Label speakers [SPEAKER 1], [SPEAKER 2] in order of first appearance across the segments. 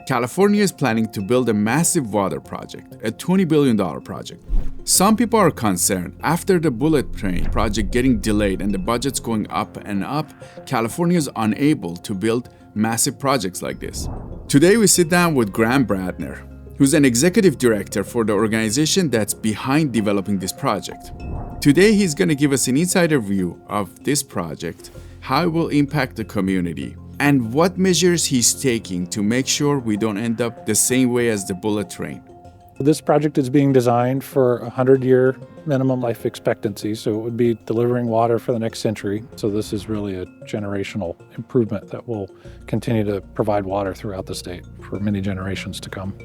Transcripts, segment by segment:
[SPEAKER 1] California is planning to build a massive water project, a $20 billion project. Some people are concerned after the bullet train project getting delayed and the budget's going up and up, California is unable to build massive projects like this. Today we sit down with Bradner, who's an executive director for the organization that's behind developing this project. Today he's going to give us an insider view of this project, how it will impact the community, and what measures he's taking to make sure we don't end up the same way as the bullet train.
[SPEAKER 2] This project is being designed for a 100-year minimum life expectancy, so it would be delivering water for the next century. So this is really a generational improvement that will continue to provide water throughout the state for many generations to come.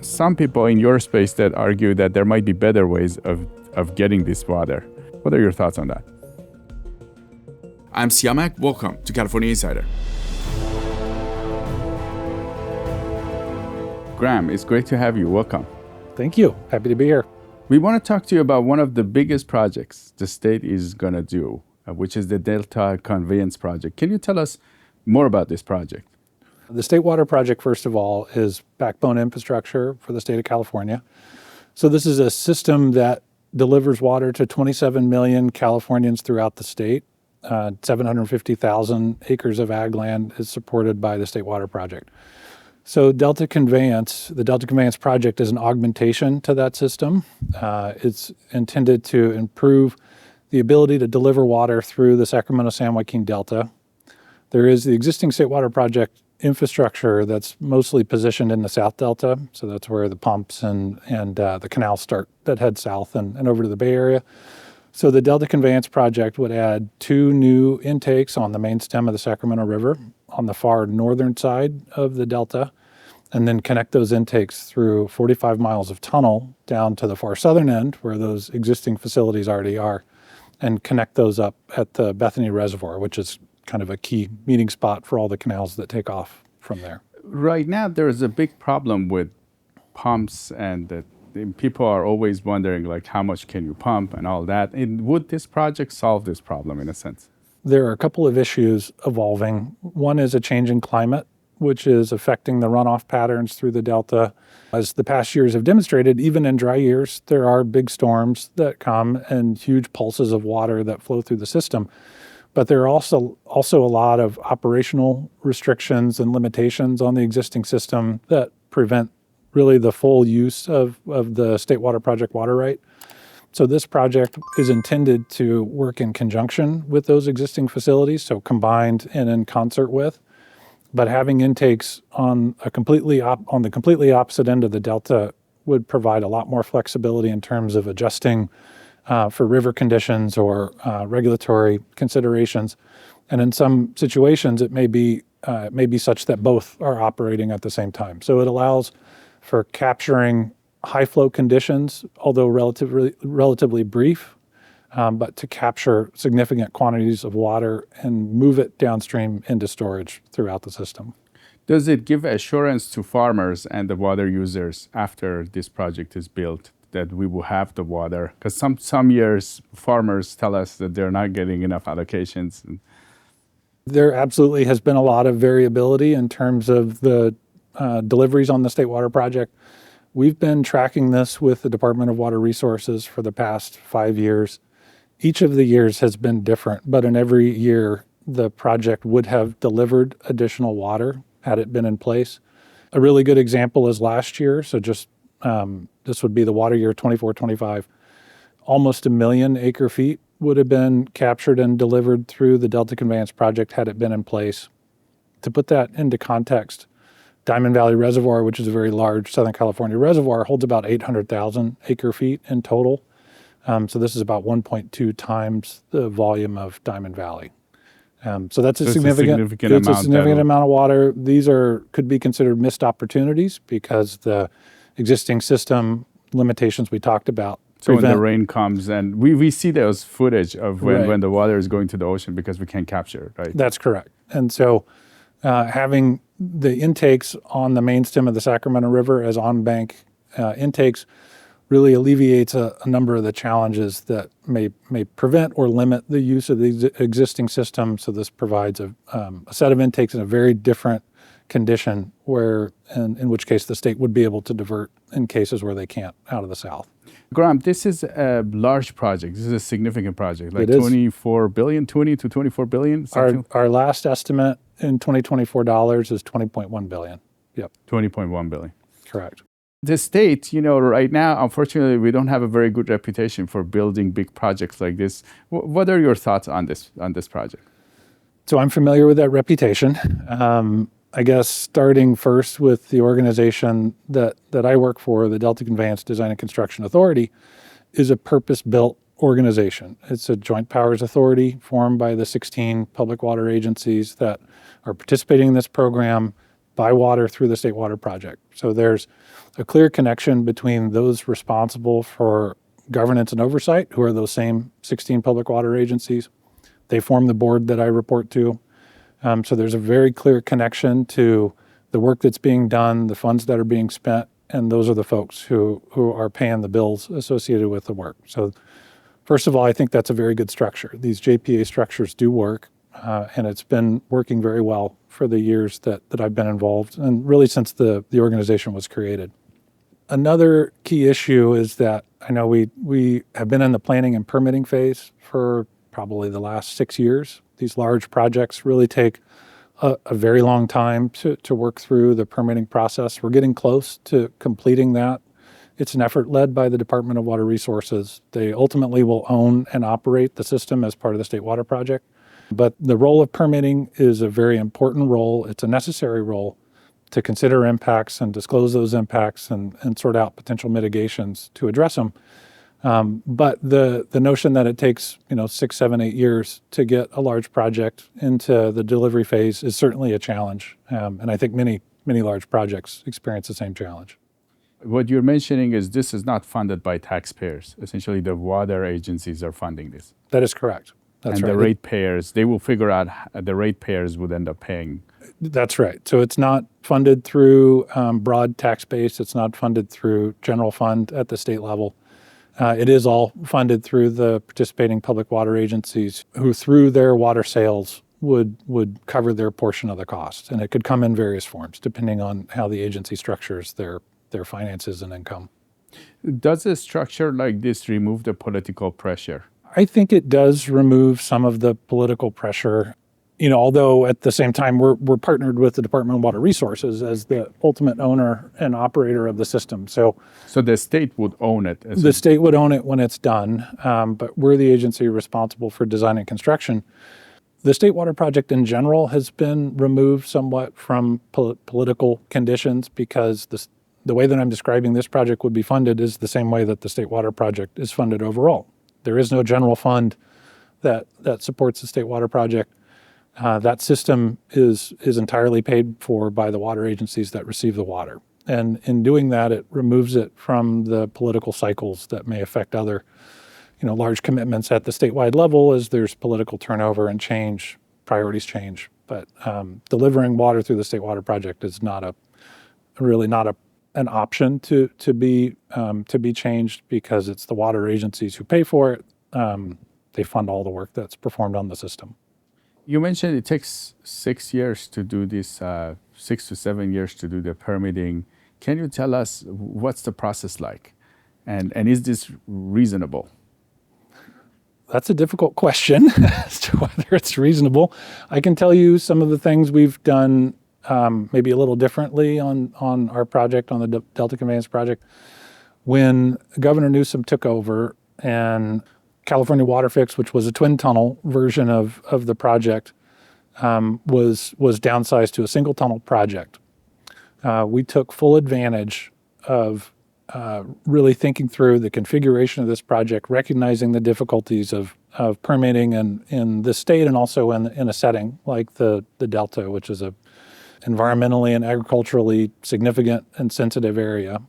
[SPEAKER 3] Some people in your space that argue that there might be better ways of getting this water. What are your thoughts on that?
[SPEAKER 1] I'm Siamak. Welcome to California Insider.
[SPEAKER 3] Graham, it's great to have you. Welcome.
[SPEAKER 2] Thank you. Happy to be here.
[SPEAKER 3] We want to talk to you about one of the biggest projects the state is going to do, which is the Delta Conveyance project. Can you tell us more about this project?
[SPEAKER 2] The State Water Project, first of all, is backbone infrastructure for the state of California. So this is a system that delivers water to 27 million Californians throughout the state. 750,000 acres of ag land is supported by the State Water Project. So the Delta Conveyance project is an augmentation to that system. It's intended to improve the ability to deliver water through the Sacramento-San Joaquin Delta. There is the existing State Water Project infrastructure that's mostly positioned in the South Delta. So that's where the pumps and the canals start that head south and over to the Bay Area. So the Delta Conveyance project would add 2 new intakes on the main stem of the Sacramento River on the far northern side of the Delta, and then connect those intakes through 45 miles of tunnel down to the far southern end where those existing facilities already are, and connect those up at the Bethany Reservoir, which is kind of a key meeting spot for all the canals that take off from there.
[SPEAKER 3] Right now, there is a big problem with pumps, and people are always wondering, like, how much can you pump and all that. And would this project solve this problem in a sense?
[SPEAKER 2] There are a couple of issues evolving. One is a changing climate, which is affecting the runoff patterns through the Delta. As the past years have demonstrated, even in dry years, there are big storms that come and huge pulses of water that flow through the system. But there are also a lot of operational restrictions and limitations on the existing system that prevent really the full use of the State Water Project water right. So this project is intended to work in conjunction with those existing facilities, so combined and in concert with. But having intakes on the completely opposite end of the Delta would provide a lot more flexibility in terms of adjusting for river conditions or regulatory considerations. And in some situations, it may be such that both are operating at the same time. So it allows for capturing high flow conditions, although relatively brief, but to capture significant quantities of water and move it downstream into storage throughout the system.
[SPEAKER 3] Does it give assurance to farmers and the water users after this project is built that we will have the water? Because some years farmers tell us that they're not getting enough allocations.
[SPEAKER 2] There absolutely has been a lot of variability in terms of the deliveries on the State Water Project. We've been tracking this with the Department of Water Resources for the past 5 years. Each of the years has been different, but in every year, the project would have delivered additional water had it been in place. A really good example is last year. So just this would be the water year 24-25. Almost 1 million acre feet would have been captured and delivered through the Delta Conveyance project had it been in place. To put that into context, Diamond Valley Reservoir, which is a very large Southern California reservoir, holds about 800,000 acre feet in total. So this is about 1.2 times the volume of Diamond Valley. So that's a significant amount of water. These could be considered missed opportunities because the existing system limitations we talked about.
[SPEAKER 3] So when the rain comes, and we see those footage of when the water is going to the ocean because we can't capture it, right?
[SPEAKER 2] That's correct. And so having the intakes on the main stem of the Sacramento River as on-bank intakes really alleviates a number of the challenges that may prevent or limit the use of the existing system. So this provides a set of intakes in a very different condition where, in which case the state would be able to divert in cases where they can't out of the south.
[SPEAKER 3] Graham, this is a large project. This is a significant project, like
[SPEAKER 2] It is.
[SPEAKER 3] 24 billion, 20 to 24 billion, something.
[SPEAKER 2] Our last estimate in 2024 dollars is 20.1 billion. Yep,
[SPEAKER 3] 20.1 billion.
[SPEAKER 2] correct.
[SPEAKER 3] The state, right now, unfortunately, we don't have a very good reputation for building big projects like this. What are your thoughts on this project?
[SPEAKER 2] So I'm familiar with that reputation. I guess starting first with the organization that I work for, the Delta Conveyance Design and Construction Authority, is a purpose-built organization. It's a joint powers authority formed by the 16 public water agencies that are participating in this program, buy water through the State Water Project. So there's a clear connection between those responsible for governance and oversight, who are those same 16 public water agencies. They form the board that I report to. So there's a very clear connection to the work that's being done, the funds that are being spent, and those are the folks who are paying the bills associated with the work. So first of all, I think that's a very good structure. These JPA structures do work, and it's been working very well for the years that I've been involved, and really since the organization was created. Another key issue is that I know we have been in the planning and permitting phase for probably the last 6 years. These large projects really take a very long time to work through the permitting process. We're getting close to completing that. It's an effort led by the Department of Water Resources. They ultimately will own and operate the system as part of the State Water Project. But the role of permitting is a very important role. It's a necessary role to consider impacts and disclose those impacts and sort out potential mitigations to address them. But the notion that it takes 6, 7, 8 years to get a large project into the delivery phase is certainly a challenge, and I think many large projects experience the same challenge.
[SPEAKER 3] What you're mentioning is this is not funded by taxpayers. Essentially, the water agencies are funding this.
[SPEAKER 2] That is correct. That's
[SPEAKER 3] and
[SPEAKER 2] right.
[SPEAKER 3] The ratepayers, they will figure out the ratepayers would end up paying.
[SPEAKER 2] That's right. So it's not funded through broad tax base. It's not funded through general fund at the state level. It is all funded through the participating public water agencies who, through their water sales, would cover their portion of the cost. And it could come in various forms, depending on how the agency structures their finances and income.
[SPEAKER 3] Does a structure like this remove the political pressure?
[SPEAKER 2] I think it does remove some of the political pressure. Although at the same time, we're partnered with the Department of Water Resources as the ultimate owner and operator of the system. So
[SPEAKER 3] the state would own it?
[SPEAKER 2] The state would own it when it's done, but we're the agency responsible for design and construction. The State Water Project in general has been removed somewhat from political conditions because the way that I'm describing this project would be funded is the same way that the State Water Project is funded overall. There is no general fund that supports the State Water Project. That system is entirely paid for by the water agencies that receive the water. And in doing that, it removes it from the political cycles that may affect other, large commitments at the statewide level as there's political turnover and change, priorities change. But delivering water through the State Water Project is not an option to be changed because it's the water agencies who pay for it. They fund all the work that's performed on the system.
[SPEAKER 3] You mentioned it takes 6 years to do this, 6 to 7 years to do the permitting. Can you tell us what's the process like? And is this reasonable?
[SPEAKER 2] That's a difficult question as to whether it's reasonable. I can tell you some of the things we've done maybe a little differently on our project, on the Delta Conveyance project. When Governor Newsom took over and California Water Fix, which was a twin tunnel version of the project, was downsized to a single tunnel project. We took full advantage of really thinking through the configuration of this project, recognizing the difficulties of permitting in the state and also in a setting like the Delta, which is a environmentally and agriculturally significant and sensitive area.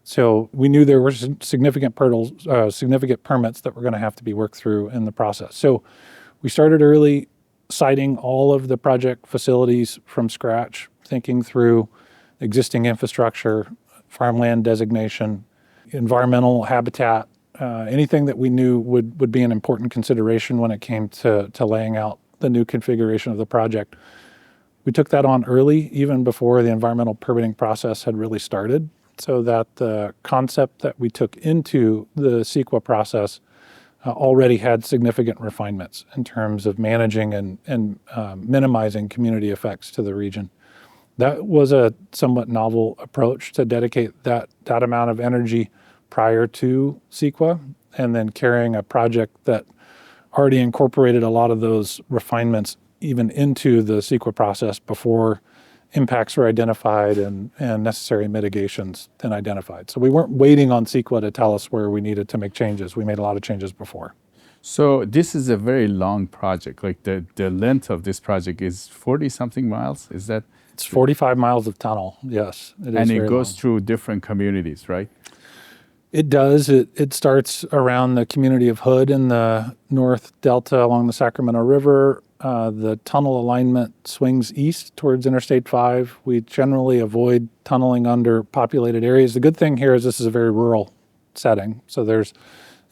[SPEAKER 2] So we knew there were significant permits that were going to have to be worked through in the process. So we started early, siting all of the project facilities from scratch, thinking through existing infrastructure, farmland designation, environmental habitat, anything that we knew would be an important consideration when it came to laying out the new configuration of the project. We took that on early, even before the environmental permitting process had really started, so that the concept that we took into the CEQA process already had significant refinements in terms of managing and minimizing community effects to the region. That was a somewhat novel approach to dedicate that amount of energy prior to CEQA, and then carrying a project that already incorporated a lot of those refinements even into the CEQA process before impacts were identified and necessary mitigations then identified. So we weren't waiting on CEQA to tell us where we needed to make changes. We made a lot of changes before.
[SPEAKER 3] So this is a very long project. Like the length of this project is 40-something miles. Is that?
[SPEAKER 2] It's 45 miles of tunnel, yes. It is
[SPEAKER 3] and it
[SPEAKER 2] very
[SPEAKER 3] goes
[SPEAKER 2] long.
[SPEAKER 3] through different communities, right?
[SPEAKER 2] It does. It starts around the community of Hood in the North Delta along the Sacramento River. The tunnel alignment swings east towards Interstate 5. We generally avoid tunneling under populated areas. The good thing here is this is a very rural setting. So there's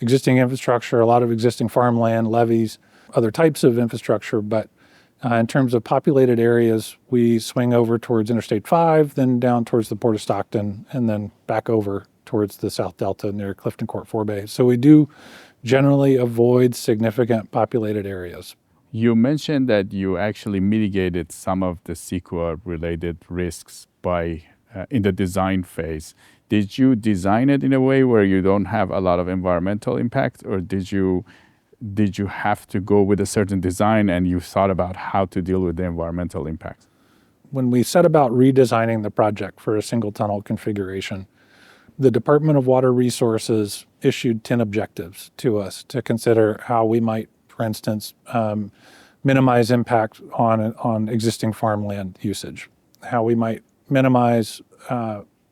[SPEAKER 2] existing infrastructure, a lot of existing farmland, levees, other types of infrastructure. But in terms of populated areas, we swing over towards Interstate 5, then down towards the Port of Stockton, and then back over towards the South Delta near Clifton Court Forebay. So we do generally avoid significant populated areas.
[SPEAKER 3] You mentioned that you actually mitigated some of the CEQA-related risks by in the design phase. Did you design it in a way where you don't have a lot of environmental impact, or did you have to go with a certain design and you thought about how to deal with the environmental impacts?
[SPEAKER 2] When we set about redesigning the project for a single tunnel configuration, the Department of Water Resources issued 10 objectives to us to consider how we might, for instance, minimize impact on existing farmland usage, how we might minimize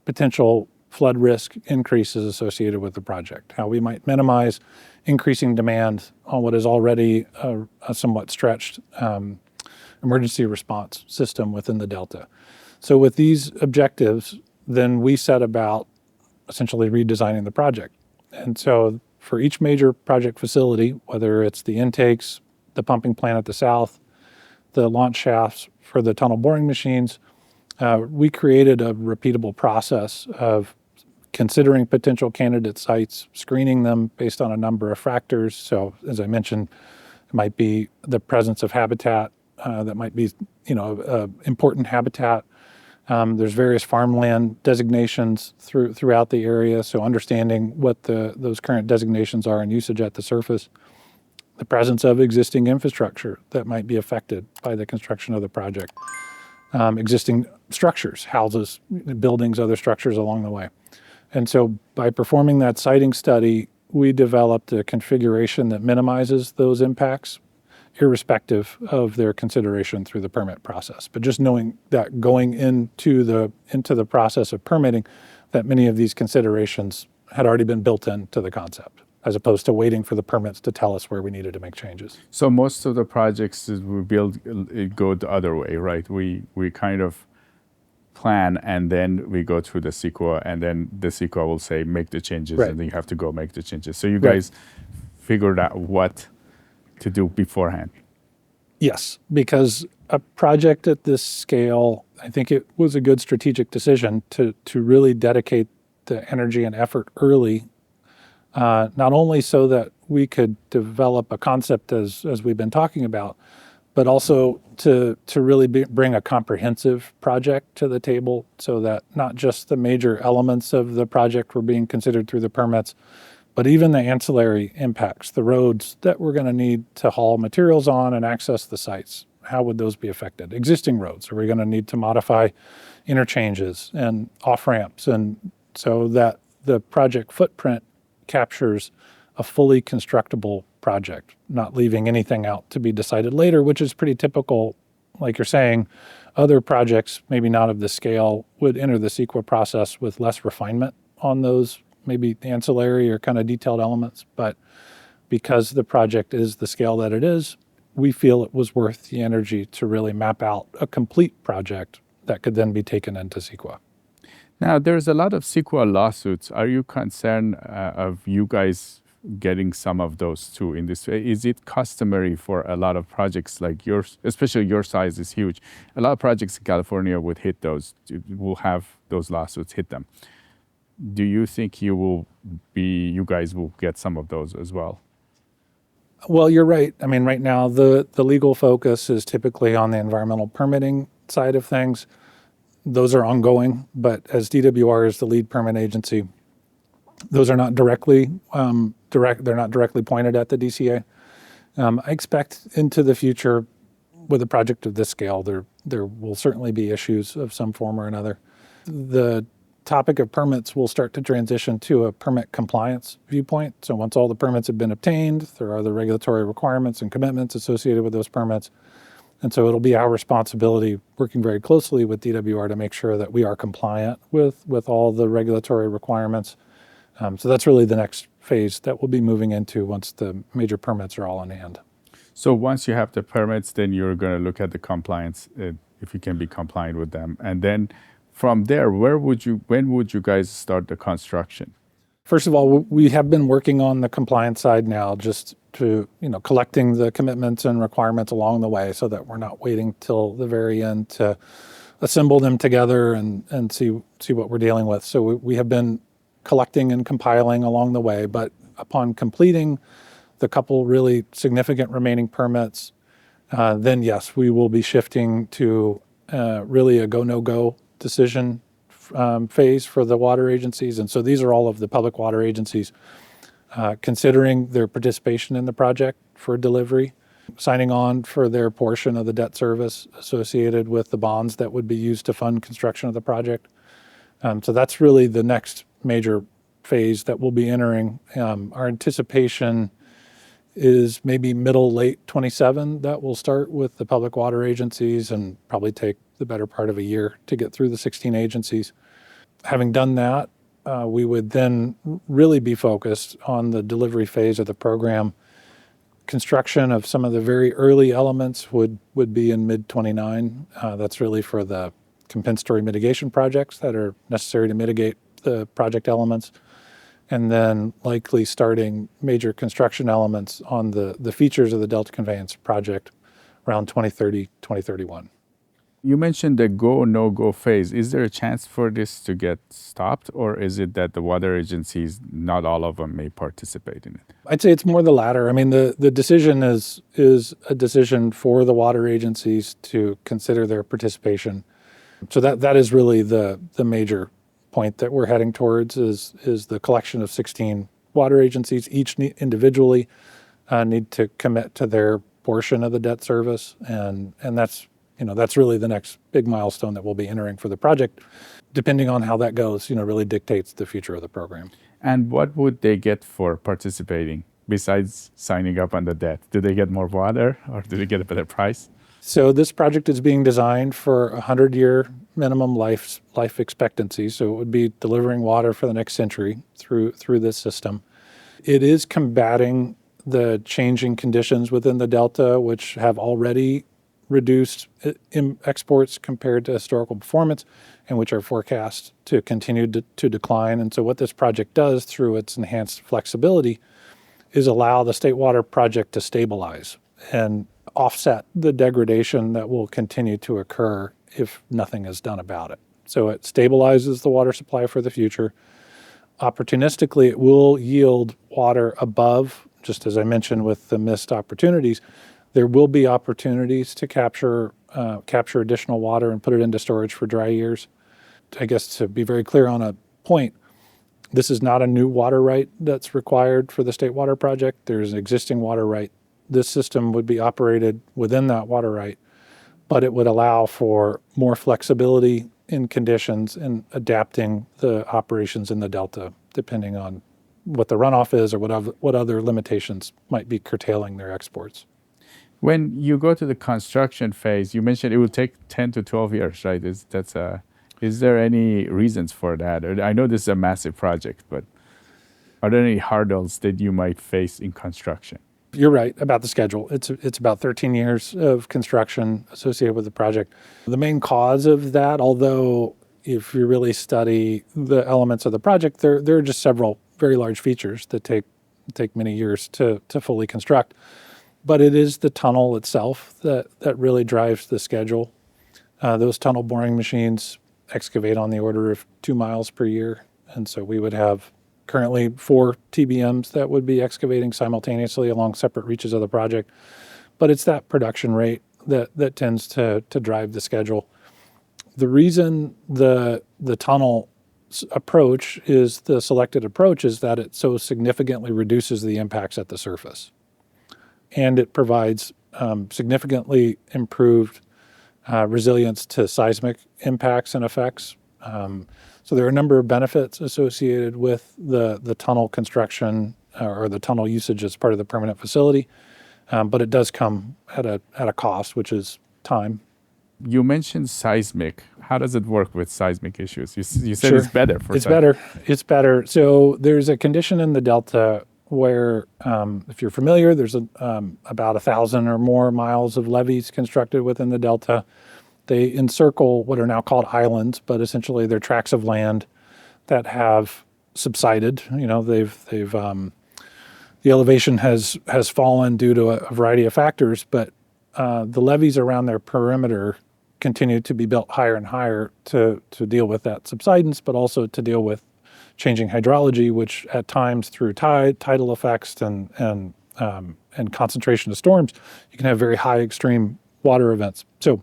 [SPEAKER 2] potential flood risk increases associated with the project, how we might minimize increasing demand on what is already a somewhat stretched emergency response system within the Delta. So with these objectives, then we set about essentially redesigning the project. And so for each major project facility, whether it's the intakes, the pumping plant at the south, the launch shafts for the tunnel boring machines, we created a repeatable process of considering potential candidate sites, screening them based on a number of factors. So as I mentioned, it might be the presence of habitat that might be, important habitat. There's various farmland designations throughout the area, so understanding what those current designations are and usage at the surface. The presence of existing infrastructure that might be affected by the construction of the project. Existing structures, houses, buildings, other structures along the way. And so by performing that siting study, we developed a configuration that minimizes those impacts, irrespective of their consideration through the permit process. But just knowing that going into the process of permitting, that many of these considerations had already been built into the concept, as opposed to waiting for the permits to tell us where we needed to make changes.
[SPEAKER 3] So most of the projects that we build go the other way, right? We kind of plan and then we go through the CEQA, and then the CEQA will say make the changes,
[SPEAKER 2] right.
[SPEAKER 3] And then you have to go make the changes. So you guys figured out what to do beforehand.
[SPEAKER 2] Yes, because a project at this scale, I think it was a good strategic decision to really dedicate the energy and effort early, not only so that we could develop a concept as we've been talking about, but also to really bring a comprehensive project to the table, so that not just the major elements of the project were being considered through the permits, but even the ancillary impacts, the roads that we're going to need to haul materials on and access the sites. How would those be affected? Existing roads, are we going to need to modify interchanges and off-ramps? And so that the project footprint captures a fully constructible project, not leaving anything out to be decided later, which is pretty typical. Like you're saying, other projects, maybe not of this scale, would enter the CEQA process with less refinement on those maybe ancillary or kind of detailed elements. But because the project is the scale that it is, we feel it was worth the energy to really map out a complete project that could then be taken into CEQA.
[SPEAKER 3] Now, there's a lot of CEQA lawsuits. Are you concerned of you guys getting some of those too in this way? Is it customary for a lot of projects like yours, especially your size is huge? A lot of projects in California would hit those, will have those lawsuits hit them. Do you think you guys will get some of those as well?
[SPEAKER 2] Well, you're right. I mean, right now, the legal focus is typically on the environmental permitting side of things. Those are ongoing, but as DWR is the lead permit agency, those are not directly they're not directly pointed at the DCA. I expect into the future, with a project of this scale, there will certainly be issues of some form or another. The topic of permits will start to transition to a permit compliance viewpoint. So once all the permits have been obtained, there are the regulatory requirements and commitments associated with those permits. And so it'll be our responsibility, working very closely with DWR, to make sure that we are compliant with all the regulatory requirements. So that's really the next phase that we'll be moving into once the major permits are all in hand.
[SPEAKER 3] So once you have the permits, then you're going to look at the compliance, if you can be compliant with them. And then from there, when would you guys start the construction?
[SPEAKER 2] First of all, we have been working on the compliance side now, just to, collecting the commitments and requirements along the way so that we're not waiting till the very end to assemble them together and see what we're dealing with. So we have been collecting and compiling along the way, but upon completing the couple really significant remaining permits, then yes, we will be shifting to really a go, no go decision phase for the water agencies. And so these are all of the public water agencies considering their participation in the project for delivery, signing on for their portion of the debt service associated with the bonds that would be used to fund construction of the project. So that's really the next major phase that we'll be entering. Our anticipation is maybe late 27 that will start with the public water agencies and probably take the better part of a year to get through the 16 agencies. Having done that, we would then really be focused on the delivery phase of the program. Construction of some of the very early elements would be in mid-29. That's really for the compensatory mitigation projects that are necessary to mitigate the project elements. And then likely starting major construction elements on the features of the Delta Conveyance project around 2030, 2031.
[SPEAKER 3] You mentioned the go, no-go phase. Is there a chance for this to get stopped, or is it that the water agencies, not all of them, may participate in it?
[SPEAKER 2] I'd say it's more the latter. I mean, the decision is a decision for the water agencies to consider their participation. So that is really the major point that we're heading towards is the collection of 16 water agencies. Each individually need to commit to their portion of the debt service, and that's really the next big milestone that we'll be entering for the project. Depending on how that goes, really dictates the future of the program.
[SPEAKER 3] And what would they get for participating besides signing up on the debt? Do they get more water, or do they get a better price?
[SPEAKER 2] So this project is being designed for a 100-year minimum life expectancy. So it would be delivering water for the next century through this system. It is combating the changing conditions within the Delta, which have already reduced exports compared to historical performance, and which are forecast to continue to decline. And so what this project does through its enhanced flexibility is allow the State Water Project to stabilize and offset the degradation that will continue to occur if nothing is done about it. So it stabilizes the water supply for the future. Opportunistically, it will yield water above, just as I mentioned with the missed opportunities. There will be opportunities to capture additional water and put it into storage for dry years. I guess to be very clear on a point, this is not a new water right that's required for the State Water Project. There's an existing water right. This system would be operated within that water right, but it would allow for more flexibility in conditions and adapting the operations in the Delta, depending on what the runoff is or what other limitations might be curtailing their exports.
[SPEAKER 3] When you go to the construction phase, you mentioned it will take 10 to 12 years, right? Is there any reasons for that? I know this is a massive project, but are there any hurdles that you might face in construction?
[SPEAKER 2] You're right about the schedule. It's about 13 years of construction associated with the project. The main cause of that, although if you really study the elements of the project, there are just several very large features that take take many years to fully construct. But it is the tunnel itself that really drives the schedule. Those tunnel boring machines excavate on the order of 2 miles per year. And so we would have currently 4 TBMs that would be excavating simultaneously along separate reaches of the project. But it's that production rate that tends to drive the schedule. The reason the tunnel approach is the selected approach is that it so significantly reduces the impacts at the surface. And it provides significantly improved resilience to seismic impacts and effects. So there are a number of benefits associated with the tunnel construction or the tunnel usage as part of the permanent facility, but it does come at a cost, which is time.
[SPEAKER 3] You mentioned seismic. How does it work with seismic issues? You said
[SPEAKER 2] Sure.
[SPEAKER 3] it's better for
[SPEAKER 2] It's
[SPEAKER 3] seismic.
[SPEAKER 2] better. It's better. So there's a condition in the Delta where, if you're familiar, there's about 1,000 or more miles of levees constructed within the Delta. They encircle what are now called islands, but essentially they're tracts of land that have subsided. You know, the elevation has fallen due to a variety of factors, but the levees around their perimeter continue to be built higher and higher to deal with that subsidence, but also to deal with changing hydrology, which at times through tidal effects and concentration of storms, you can have very high extreme water events. So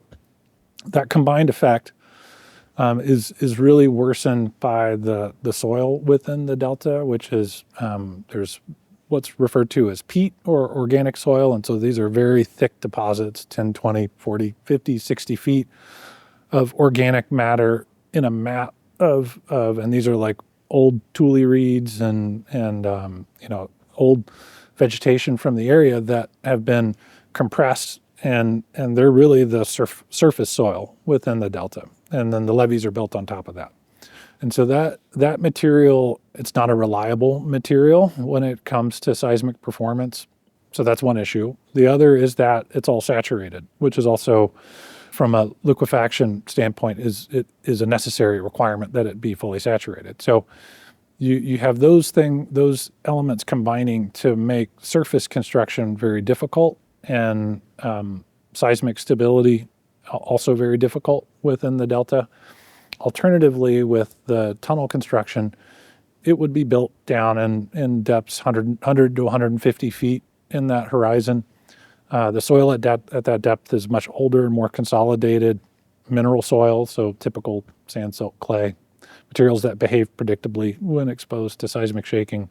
[SPEAKER 2] that combined effect is really worsened by the soil within the Delta, which is there's what's referred to as peat or organic soil. And so these are very thick deposits, 10, 20, 40, 50, 60 feet of organic matter in a mat and these are like old tule reeds and old vegetation from the area that have been compressed and they're really the surface soil within the Delta. And then the levees are built on top of that. And so that material, it's not a reliable material when it comes to seismic performance. So that's one issue. The other is that it's all saturated, which is also, from a liquefaction standpoint, is a necessary requirement that it be fully saturated. So you have those elements combining to make surface construction very difficult and seismic stability also very difficult within the Delta. Alternatively, with the tunnel construction, it would be built down in depths 100 to 150 feet in that horizon. The soil at that depth is much older, more consolidated mineral soil, so typical sand, silt, clay, materials that behave predictably when exposed to seismic shaking.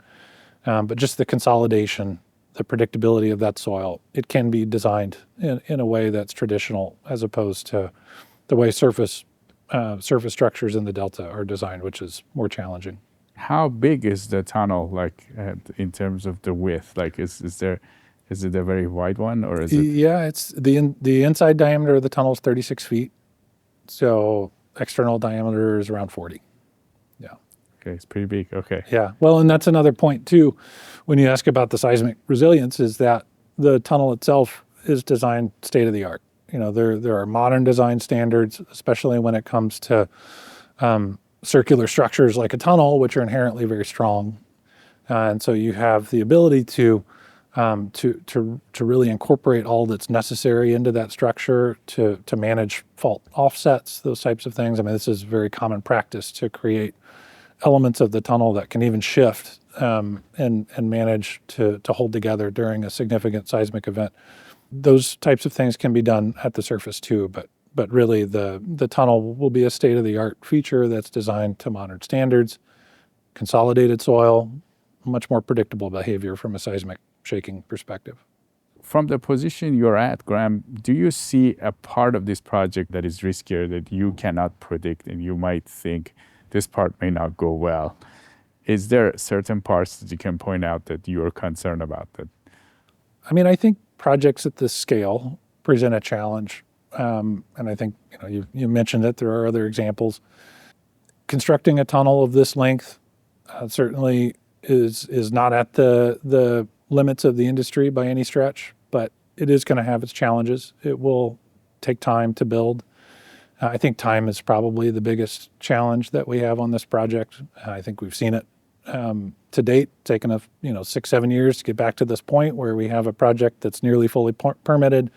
[SPEAKER 2] But just the consolidation, the predictability of that soil, it can be designed in a way that's traditional as opposed to the way surface structures in the Delta are designed, which is more challenging.
[SPEAKER 3] How big is the tunnel, like in terms of the width? Like, is it a very wide one, or is it?
[SPEAKER 2] Yeah, it's the inside diameter of the tunnel is 36 feet, so external diameter is around 40. Yeah.
[SPEAKER 3] Okay, it's pretty big. Okay.
[SPEAKER 2] Yeah. Well, and that's another point too, when you ask about the seismic resilience, is that the tunnel itself is designed state of the art. You know, there are modern design standards, especially when it comes to circular structures like a tunnel, which are inherently very strong, and so you have the ability to really incorporate all that's necessary into that structure to manage fault offsets, those types of things. I mean, this is very common practice to create elements of the tunnel that can even shift and manage to hold together during a significant seismic event. Those types of things can be done at the surface too, but really the tunnel will be a state-of-the-art feature that's designed to modern standards, consolidated soil, much more predictable behavior from a seismic shaking perspective.
[SPEAKER 3] From the position you're at, Graham, do you see a part of this project that is riskier that you cannot predict and you might think this part may not go well? Is there certain parts that you can point out that you're concerned about?
[SPEAKER 2] I mean, I think projects at this scale present a challenge. And I think you mentioned it. There are other examples. Constructing a tunnel of this length certainly is not at the limits of the industry by any stretch, but it is going to have its challenges. It will take time to build. I think time is probably the biggest challenge that we have on this project. I think we've seen it to date, taken 6-7 years to get back to this point where we have a project that's nearly fully permitted,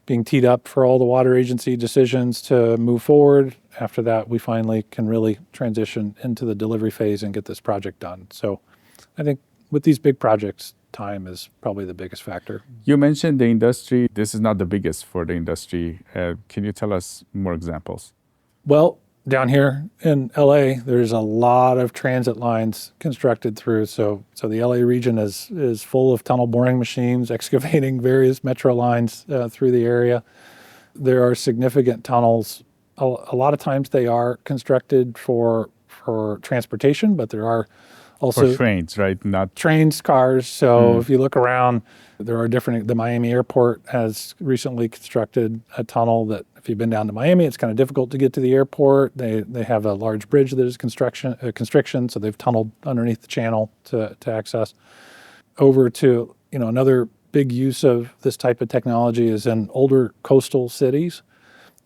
[SPEAKER 2] being teed up for all the water agency decisions to move forward. After that, we finally can really transition into the delivery phase and get this project done. So I think with these big projects, time is probably the biggest factor.
[SPEAKER 3] You mentioned the industry. This is not the biggest for the industry. Can you tell us more examples?
[SPEAKER 2] Well, down here in LA, there's a lot of transit lines constructed through. So the LA region is full of tunnel boring machines excavating various metro lines through the area. There are significant tunnels. A lot of times they are constructed for transportation, but there are also
[SPEAKER 3] for trains, right? Not
[SPEAKER 2] trains, cars. So if you look around, there are the Miami airport has recently constructed a tunnel that if you've been down to Miami, it's kind of difficult to get to the airport. They have a large bridge that is constriction, so they've tunneled underneath the channel to access. Over to, another big use of this type of technology is in older coastal cities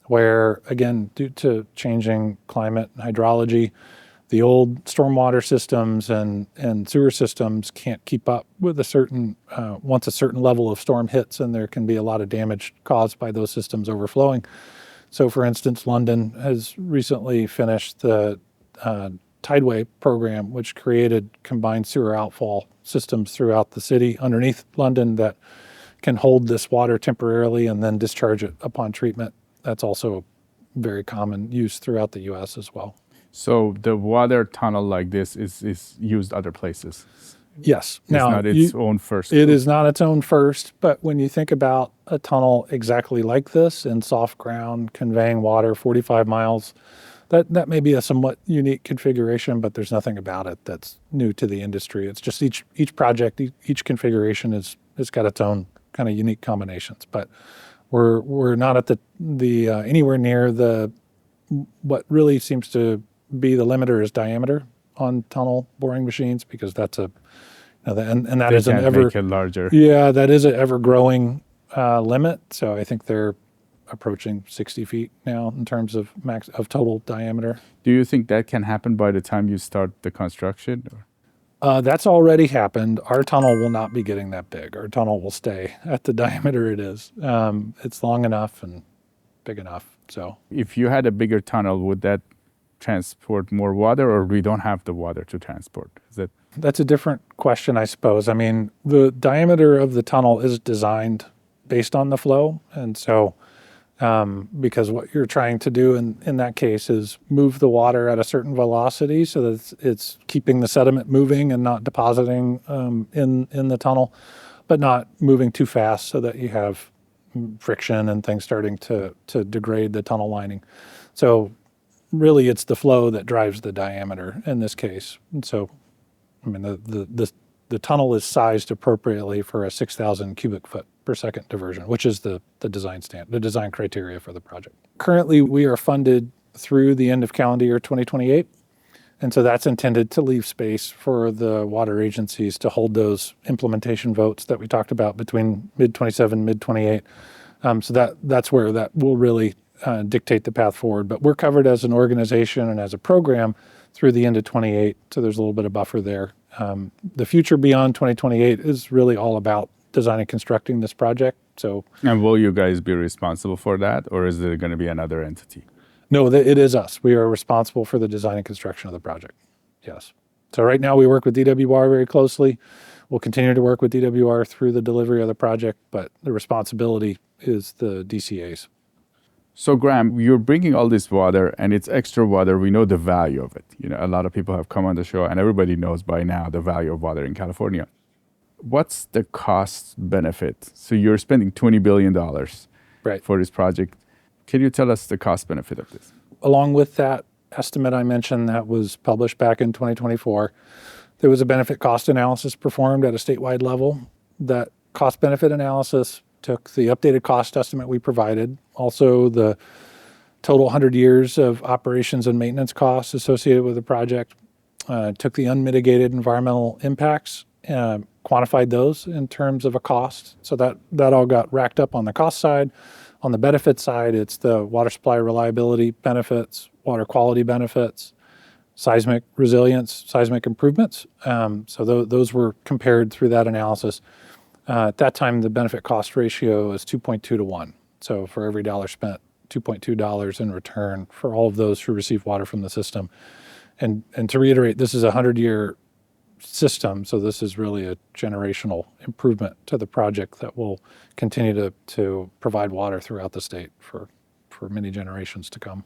[SPEAKER 2] where, again, due to changing climate and hydrology, the old stormwater systems and sewer systems can't keep up with once a certain level of storm hits, and there can be a lot of damage caused by those systems overflowing. So, for instance, London has recently finished the Tideway program, which created combined sewer outfall systems throughout the city underneath London that can hold this water temporarily and then discharge it upon treatment. That's also very common use throughout the U.S. as well.
[SPEAKER 3] So the water tunnel like this is used other places?
[SPEAKER 2] Yes.
[SPEAKER 3] It's not its own first.
[SPEAKER 2] It is not its own first, but when you think about a tunnel exactly like this in soft ground, conveying water 45 miles, that may be a somewhat unique configuration, but there's nothing about it that's new to the industry. It's just each project, each configuration has got its own kind of unique combinations. But we're not at the anywhere near what really seems to be the limiter is diameter on tunnel boring machines, because that's that is an ever
[SPEAKER 3] make it larger.
[SPEAKER 2] Yeah, that is an ever growing limit. So I think they're approaching 60 feet now in terms of total diameter.
[SPEAKER 3] Do you think that can happen by the time you start the construction?
[SPEAKER 2] That's already happened. Our tunnel will not be getting that big. Our tunnel will stay at the diameter it is. It's long enough and big enough. So
[SPEAKER 3] if you had a bigger tunnel, would that transport more water, or we don't have the water to transport?
[SPEAKER 2] That's a different question, I suppose. I mean, the diameter of the tunnel is designed based on the flow. And so because what you're trying to do in that case is move the water at a certain velocity so that it's keeping the sediment moving and not depositing in the tunnel, but not moving too fast so that you have friction and things starting to degrade the tunnel lining. So really it's the flow that drives the diameter in this case. And so, I mean, the tunnel is sized appropriately for a 6,000 cubic foot per second diversion, which is the design criteria for the project. Currently, we are funded through the end of calendar year 2028. And so that's intended to leave space for the water agencies to hold those implementation votes that we talked about between mid-27, mid-28. So that's where that will really dictate the path forward. But we're covered as an organization and as a program through the end of 28, so there's a little bit of buffer there. The future beyond 2028 is really all about designing and constructing this project.
[SPEAKER 3] And will you guys be responsible for that, or is there going to be another entity?
[SPEAKER 2] No, it is us. We are responsible for the design and construction of the project. Yes. So right now we work with DWR very closely. We'll continue to work with DWR through the delivery of the project, but the responsibility is the DCA's.
[SPEAKER 3] So Graham, you're bringing all this water, and it's extra water. We know the value of it. A lot of people have come on the show, and everybody knows by now the value of water in California. What's the cost benefit? So you're spending $20 billion for this project. Can you tell us the cost benefit of this?
[SPEAKER 2] Along with that estimate I mentioned that was published back in 2024, there was a benefit cost analysis performed at a statewide level. That cost benefit analysis took the updated cost estimate we provided, also the total 100 years of operations and maintenance costs associated with the project, took the unmitigated environmental impacts, quantified those in terms of a cost. So that all got racked up on the cost side. On the benefit side, it's the water supply reliability benefits, water quality benefits. seismic resilience, seismic improvements. So those were compared through that analysis. At that time, the benefit cost ratio is 2.2 to 1. So for every dollar spent, $2.2 in return for all of those who receive water from the system. And to reiterate, this is a 100-year system, so this is really a generational improvement to the project that will continue to provide water throughout the state for many generations to come.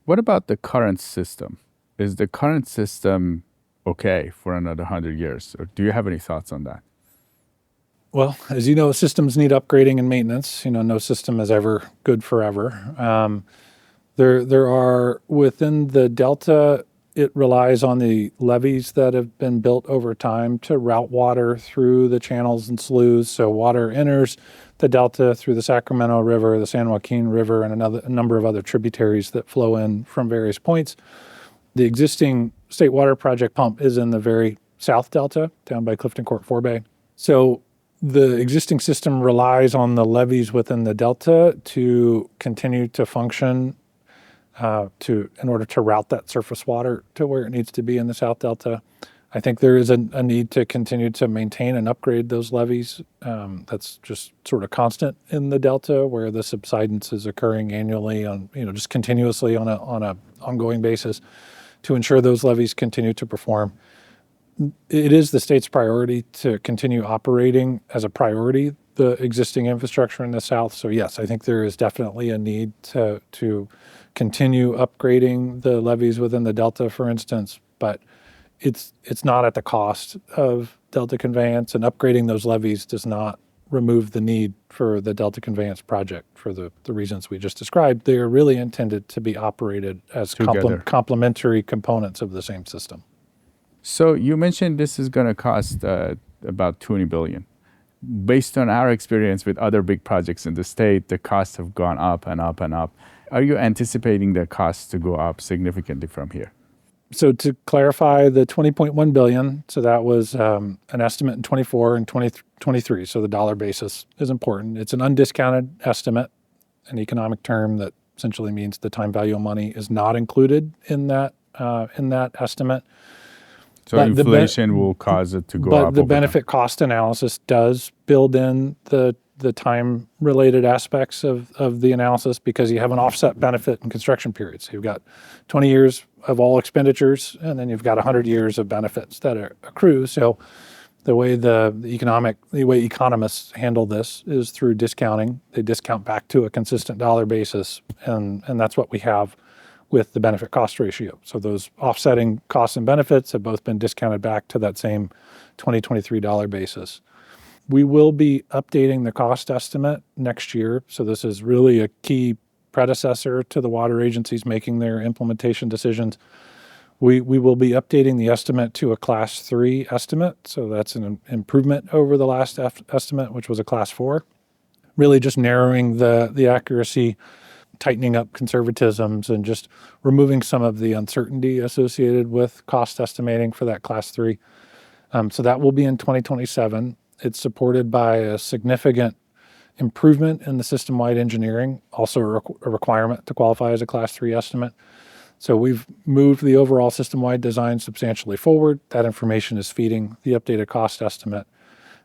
[SPEAKER 3] What about the current system? Is the current system okay for another 100 years? Or do you have any thoughts on that?
[SPEAKER 2] Well, as you know, systems need upgrading and maintenance. No system is ever good forever. There are, within the Delta, it relies on the levees that have been built over time to route water through the channels and sloughs. So water enters the Delta through the Sacramento River, the San Joaquin River, and a number of other tributaries that flow in from various points. The existing state water project pump is in the very south Delta, down by Clifton Court Forebay. So the existing system relies on the levees within the Delta to continue to function in order to route that surface water to where it needs to be in the South Delta. I think there is a need to continue to maintain and upgrade those levees. That's just sort of constant in the Delta, where the subsidence is occurring annually just continuously on a ongoing basis to ensure those levees continue to perform. It is the state's priority to continue operating as a priority the existing infrastructure in the South. So yes, I think there is definitely a need to continue upgrading the levees within the Delta, for instance, but it's not at the cost of Delta Conveyance, and upgrading those levees does not remove the need for the Delta Conveyance project for the reasons we just described. They are really intended to be operated as complementary components of the same system.
[SPEAKER 3] So you mentioned this is going to cost about $20 billion. Based on our experience with other big projects in the state, the costs have gone up and up and up. Are you anticipating the costs to go up significantly from here?
[SPEAKER 2] So to clarify, the $20.1 billion, so that was an estimate in 24 and 2023. So the dollar basis is important. It's an undiscounted estimate, an economic term that essentially means the time value of money is not included in that estimate.
[SPEAKER 3] So but inflation will cause it to go up.
[SPEAKER 2] But the benefit cost analysis does build in the time-related aspects of the analysis, because you have an offset benefit in construction periods. So you've got 20 years of all expenditures, and then you've got 100 years of benefits that accrue. So the way economists handle this is through discounting. They discount back to a consistent dollar basis, and that's what we have with the benefit cost ratio. So those offsetting costs and benefits have both been discounted back to that same 2023 dollar basis. We will be updating the cost estimate next year. So this is really a key predecessor to the water agencies making their implementation decisions. We will be updating the estimate to a Class 3 estimate. So that's an improvement over the last estimate, which was a Class 4. Really just narrowing the accuracy, tightening up conservatisms, and just removing some of the uncertainty associated with cost estimating for that Class 3. So that will be in 2027. It's supported by a significant improvement in the system-wide engineering, also a requirement to qualify as a Class 3 estimate. So we've moved the overall system-wide design substantially forward. That information is feeding the updated cost estimate.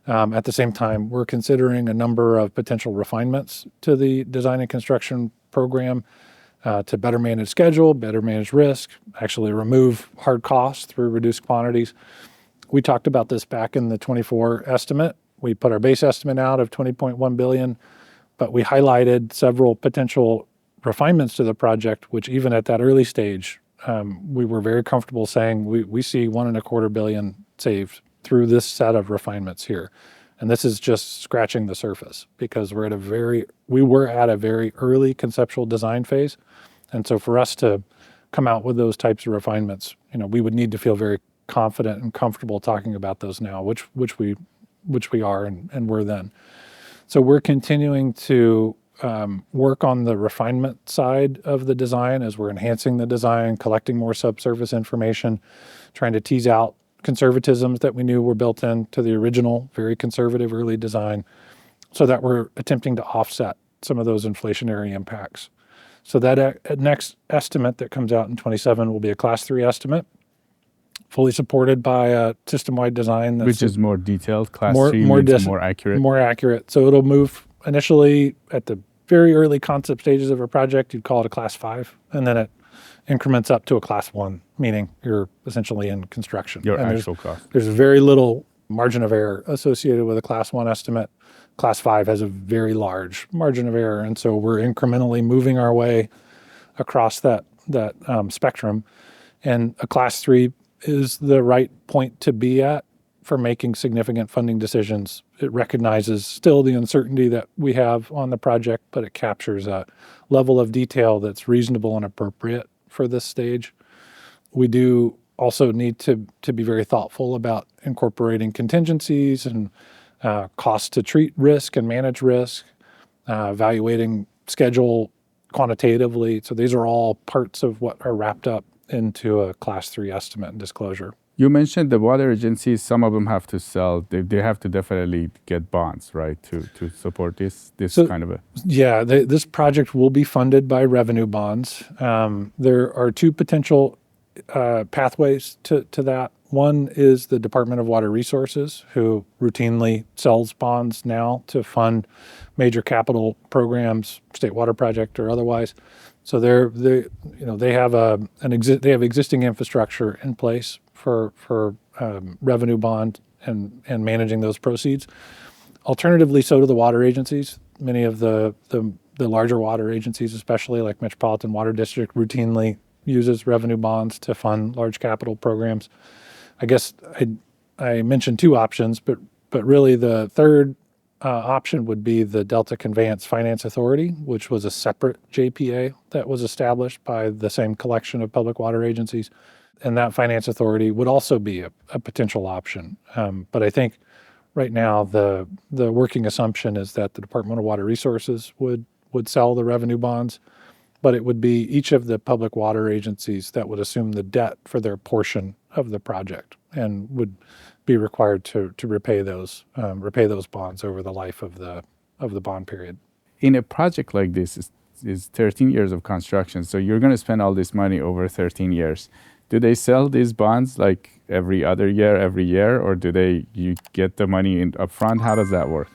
[SPEAKER 2] At the same time, we're considering a number of potential refinements to the design and construction program to better manage schedule, better manage risk, actually remove hard costs through reduced quantities. We talked about this back in the 24 estimate. We put our base estimate out of $20.1 billion, but we highlighted several potential refinements to the project, which even at that early stage, we were very comfortable saying we see $1.25 billion saved through this set of refinements here. And this is just scratching the surface, because we were at a very early conceptual design phase. And so for us to come out with those types of refinements, we would need to feel very confident and comfortable talking about those now, which we are and were then. So we're continuing to work on the refinement side of the design as we're enhancing the design, collecting more subsurface information, trying to tease out conservatisms that we knew were built into the original, very conservative early design, so that we're attempting to offset some of those inflationary impacts. So that next estimate that comes out in 27 will be a Class 3 estimate, fully supported by a system-wide design.
[SPEAKER 3] Which is more detailed. Class
[SPEAKER 2] more
[SPEAKER 3] 3
[SPEAKER 2] more
[SPEAKER 3] means more accurate.
[SPEAKER 2] More accurate. So it'll move initially at the very early concept stages of a project. You'd call it a Class 5, and then it increments up to a Class 1, meaning you're essentially in construction.
[SPEAKER 3] Your
[SPEAKER 2] and
[SPEAKER 3] actual cost.
[SPEAKER 2] There's very little margin of error associated with a Class 1 estimate. Class 5 has a very large margin of error, and so we're incrementally moving our way across that spectrum. And a Class 3 is the right point to be at for making significant funding decisions. It recognizes still the uncertainty that we have on the project, but it captures a level of detail that's reasonable and appropriate for this stage. We do also need to be very thoughtful about incorporating contingencies and costs to treat risk and manage risk, evaluating schedule quantitatively. So these are all parts of what are wrapped up into a Class 3 estimate and disclosure.
[SPEAKER 3] You mentioned the water agencies, some of them have to sell, they have to definitely get bonds, right, to support this kind of a...
[SPEAKER 2] Yeah, this project will be funded by revenue bonds. There are two potential pathways to that. One is the Department of Water Resources, who routinely sells bonds now to fund major capital programs, state water project or otherwise. So they have existing infrastructure in place for revenue bond and managing those proceeds. Alternatively, so do the water agencies. Many of the larger water agencies, especially like Metropolitan Water District, routinely uses revenue bonds to fund large capital programs. I guess I mentioned two options, but really the third option would be the Delta Conveyance Finance Authority, which was a separate JPA that was established by the same collection of public water agencies. And that finance authority would also be a potential option. But I think right now the working assumption is that the Department of Water Resources would sell the revenue bonds, but it would be each of the public water agencies that would assume the debt for their portion of the project and would be required to repay those bonds over the life of the bond period.
[SPEAKER 3] In a project like this, is 13 years of construction, so you're going to spend all this money over 13 years. Do they sell these bonds like every year, or do you get the money in upfront? How does that work?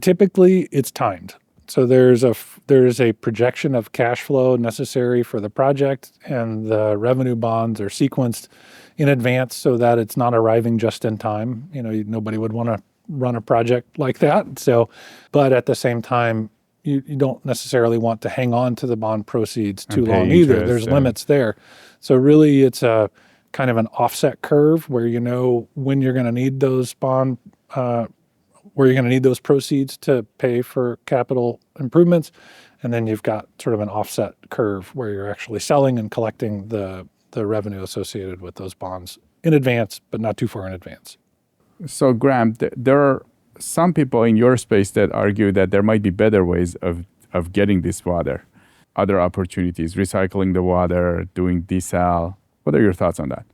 [SPEAKER 2] Typically, it's timed. So there's a projection of cash flow necessary for the project, and the revenue bonds are sequenced in advance so that it's not arriving just in time. Nobody would want to run a project like that. So, but at the same time, you don't necessarily want to hang on to the bond proceeds too long either. There's limits there. So really, it's a kind of an offset curve where you know when you're going to need those those proceeds to pay for capital improvements, and then you've got sort of an offset curve where you're actually selling and collecting the revenue associated with those bonds in advance, but not too far in advance.
[SPEAKER 3] So Graham, there are some people in your space that argue that there might be better ways of getting this water, other opportunities, recycling the water, doing desal. What are your thoughts on that?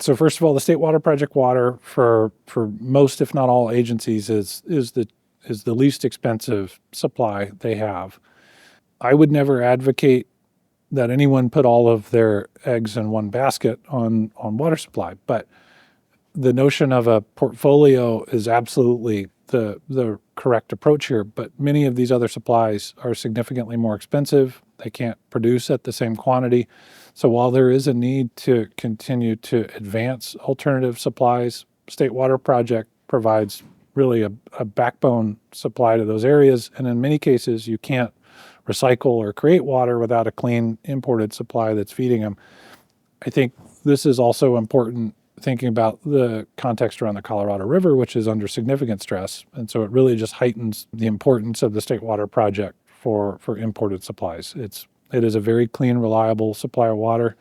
[SPEAKER 2] So first of all, the State Water Project water for most, if not all, agencies is the least expensive supply they have. I would never advocate that anyone put all of their eggs in one basket on water supply, but the notion of a portfolio is absolutely the correct approach here. But many of these other supplies are significantly more expensive. They can't produce at the same quantity. So while there is a need to continue to advance alternative supplies, State Water Project provides really a backbone supply to those areas. And in many cases, you can't recycle or create water without a clean imported supply that's feeding them. I think this is also important thinking about the context around the Colorado River, which is under significant stress. And so it really just heightens the importance of the State Water Project for imported supplies. It is a very clean, reliable supply of water,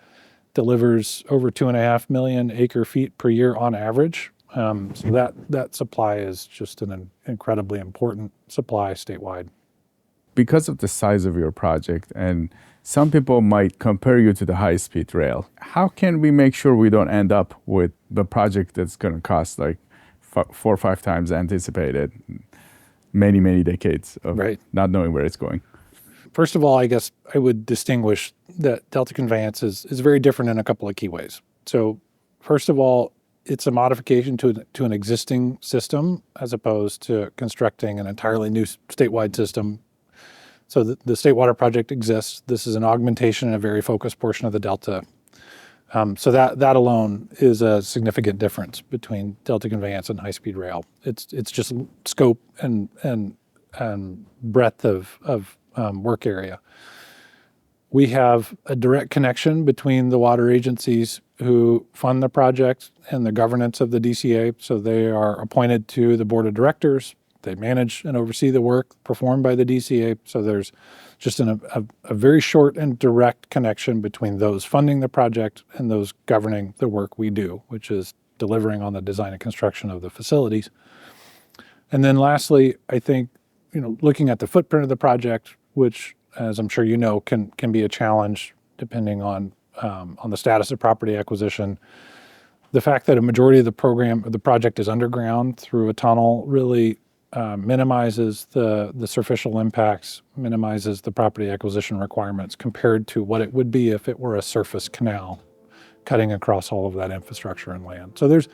[SPEAKER 2] delivers over 2.5 million acre feet per year on average. So that supply is just an incredibly important supply statewide.
[SPEAKER 3] Because of the size of your project, and some people might compare you to the high-speed rail, how can we make sure we don't end up with the project that's going to cost like 4 or 5 times anticipated, many decades of not knowing where it's going?
[SPEAKER 2] First of all, I guess I would distinguish that Delta Conveyance is very different in a couple of key ways. So first of all, it's a modification to an existing system as opposed to constructing an entirely new statewide system. So the State Water Project exists. This is an augmentation in a very focused portion of the Delta. So that alone is a significant difference between Delta Conveyance and high-speed rail. It's just scope and breadth of work area. We have a direct connection between the water agencies who fund the project and the governance of the DCA. So they are appointed to the board of directors. They manage and oversee the work performed by the DCA. So there's just a very short and direct connection between those funding the project and those governing the work we do, which is delivering on the design and construction of the facilities. And then lastly, I think, looking at the footprint of the project, which, as I'm sure you know, can be a challenge depending on the status of property acquisition. The fact that a majority of the project is underground through a tunnel really minimizes the superficial impacts, minimizes the property acquisition requirements compared to what it would be if it were a surface canal cutting across all of that infrastructure and land. So there's,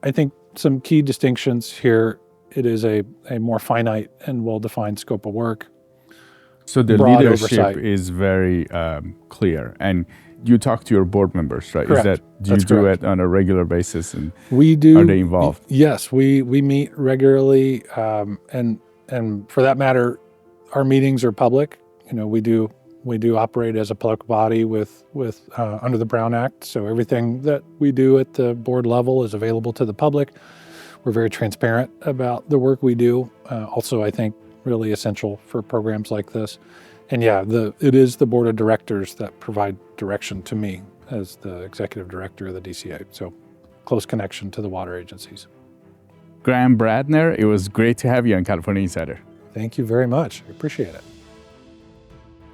[SPEAKER 2] I think, some key distinctions here. It is a more finite and well-defined scope of work.
[SPEAKER 3] So the
[SPEAKER 2] broad
[SPEAKER 3] leadership
[SPEAKER 2] oversight.
[SPEAKER 3] is very clear, and you talk to your board members, right?
[SPEAKER 2] Correct.
[SPEAKER 3] Do
[SPEAKER 2] That's
[SPEAKER 3] you do
[SPEAKER 2] correct.
[SPEAKER 3] it on a regular basis, and
[SPEAKER 2] We do.
[SPEAKER 3] are they involved?
[SPEAKER 2] Yes, we meet regularly, and for that matter, our meetings are public. We do operate as a public body with under the Brown Act. So everything that we do at the board level is available to the public. We're very transparent about the work we do. Also, I think really essential for programs like this. And yeah, it is the board of directors that provide direction to me as the executive director of the DCA. So close connection to the water agencies.
[SPEAKER 3] Graham Bradner, it was great to have you on California Insider.
[SPEAKER 2] Thank you very much. I appreciate it.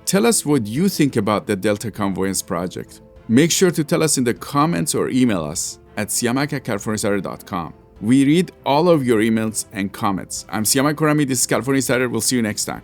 [SPEAKER 1] Tell us what you think about the Delta Conveyance project. Make sure to tell us in the comments or email us at siamak@californiainsider.com. We read all of your emails and comments. I'm Siamak Khorrami. This is California Insider. We'll see you next time.